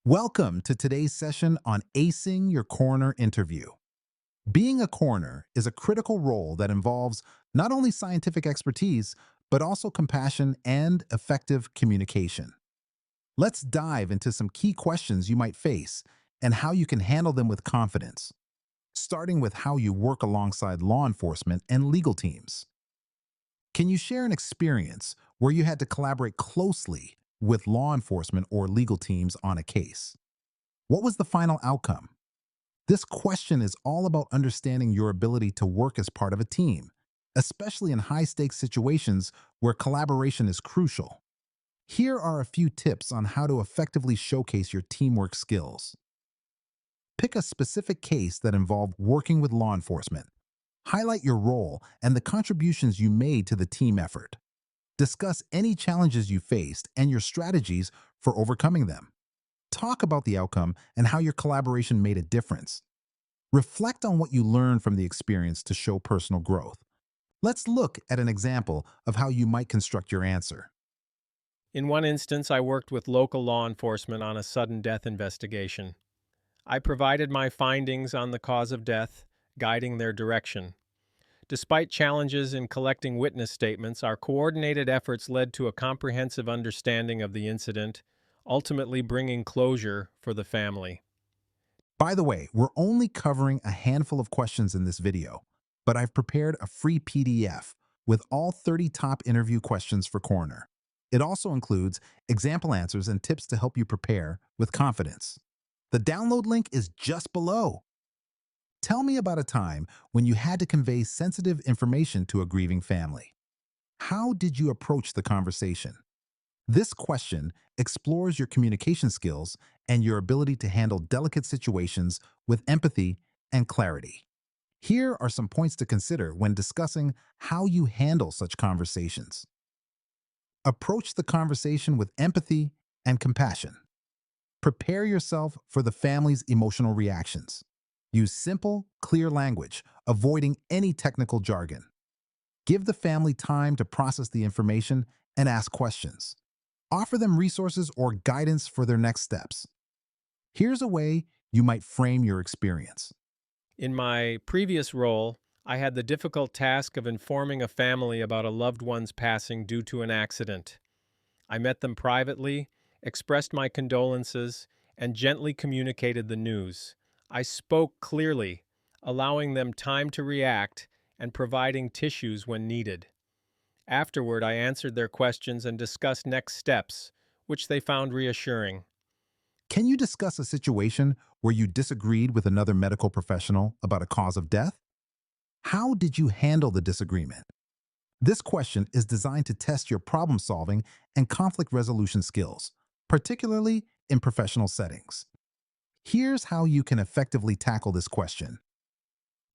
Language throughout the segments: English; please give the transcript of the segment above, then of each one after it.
Welcome to today's session on acing your coroner interview. Being a coroner is a critical role that involves not only scientific expertise, but also compassion and effective communication. Let's dive into some key questions you might face and how you can handle them with confidence, starting with how you work alongside law enforcement and legal teams. Can you share an experience where you had to collaborate closely with law enforcement or legal teams on a case? What was the final outcome? This question is all about understanding your ability to work as part of a team, especially in high stakes situations where collaboration is crucial. Here are a few tips on how to effectively showcase your teamwork skills. Pick a specific case that involved working with law enforcement. Highlight your role and the contributions you made to the team effort. Discuss any challenges you faced and your strategies for overcoming them. Talk about the outcome and how your collaboration made a difference. Reflect on what you learned from the experience to show personal growth. Let's look at an example of how you might construct your answer. In one instance, I worked with local law enforcement on a sudden death investigation. I provided my findings on the cause of death, guiding their direction. Despite challenges in collecting witness statements, our coordinated efforts led to a comprehensive understanding of the incident, ultimately bringing closure for the family. By the way, we're only covering a handful of questions in this video, but I've prepared a free PDF with all 30 top interview questions for Coroner. It also includes example answers and tips to help you prepare with confidence. The download link is just below. Tell me about a time when you had to convey sensitive information to a grieving family. How did you approach the conversation? This question explores your communication skills and your ability to handle delicate situations with empathy and clarity. Here are some points to consider when discussing how you handle such conversations. Approach the conversation with empathy and compassion. Prepare yourself for the family's emotional reactions. Use simple, clear language, avoiding any technical jargon. Give the family time to process the information and ask questions. Offer them resources or guidance for their next steps. Here's a way you might frame your experience. In my previous role, I had the difficult task of informing a family about a loved one's passing due to an accident. I met them privately, expressed my condolences, and gently communicated the news. I spoke clearly, allowing them time to react and providing tissues when needed. Afterward, I answered their questions and discussed next steps, which they found reassuring. Can you discuss a situation where you disagreed with another medical professional about a cause of death? How did you handle the disagreement? This question is designed to test your problem solving and conflict resolution skills, particularly in professional settings. Here's how you can effectively tackle this question.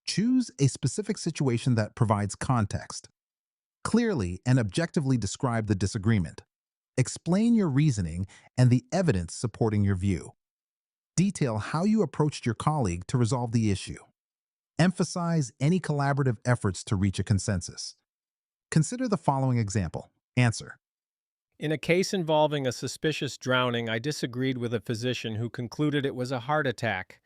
Choose a specific situation that provides context. Clearly and objectively describe the disagreement. Explain your reasoning and the evidence supporting your view. Detail how you approached your colleague to resolve the issue. Emphasize any collaborative efforts to reach a consensus. Consider the following example. Answer. In a case involving a suspicious drowning, I disagreed with a physician who concluded it was a heart attack.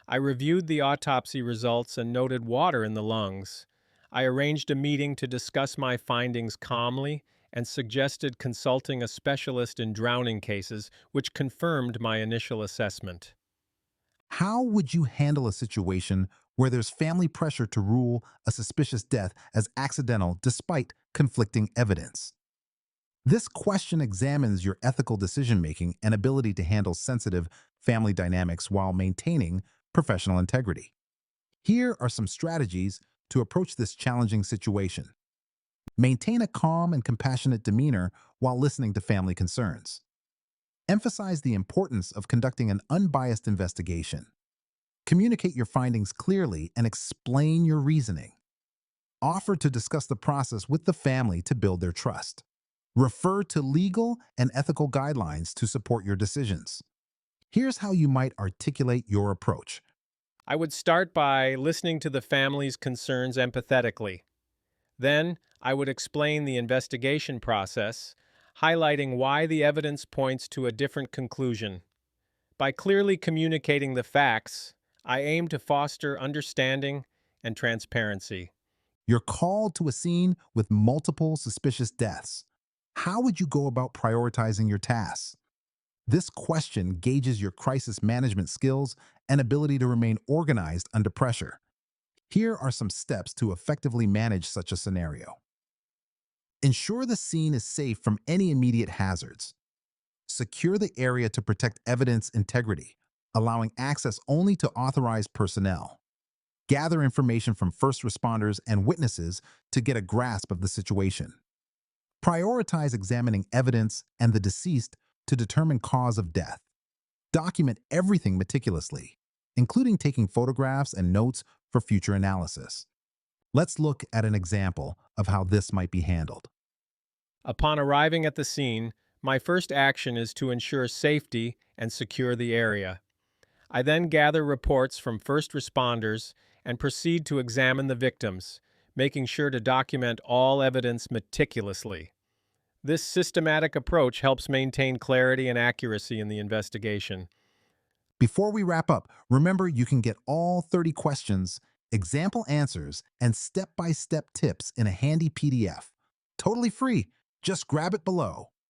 I reviewed the autopsy results and noted water in the lungs. I arranged a meeting to discuss my findings calmly and suggested consulting a specialist in drowning cases, which confirmed my initial assessment. How would you handle a situation where there's family pressure to rule a suspicious death as accidental despite conflicting evidence? This question examines your ethical decision-making and ability to handle sensitive family dynamics while maintaining professional integrity. Here are some strategies to approach this challenging situation. Maintain a calm and compassionate demeanor while listening to family concerns. Emphasize the importance of conducting an unbiased investigation. Communicate your findings clearly and explain your reasoning. Offer to discuss the process with the family to build their trust. Refer to legal and ethical guidelines to support your decisions. Here's how you might articulate your approach. I would start by listening to the family's concerns empathetically. Then, I would explain the investigation process, highlighting why the evidence points to a different conclusion. By clearly communicating the facts, I aim to foster understanding and transparency. You're called to a scene with multiple suspicious deaths. How would you go about prioritizing your tasks? This question gauges your crisis management skills and ability to remain organized under pressure. Here are some steps to effectively manage such a scenario. Ensure the scene is safe from any immediate hazards. Secure the area to protect evidence integrity, allowing access only to authorized personnel. Gather information from first responders and witnesses to get a grasp of the situation. Prioritize examining evidence and the deceased to determine cause of death. Document everything meticulously, including taking photographs and notes for future analysis. Let's look at an example of how this might be handled. Upon arriving at the scene, my first action is to ensure safety and secure the area. I then gather reports from first responders and proceed to examine the victims, making sure to document all evidence meticulously. This systematic approach helps maintain clarity and accuracy in the investigation. Before we wrap up, remember you can get all 30 questions, example answers, and step-by-step tips in a handy PDF. Totally free. Just grab it below.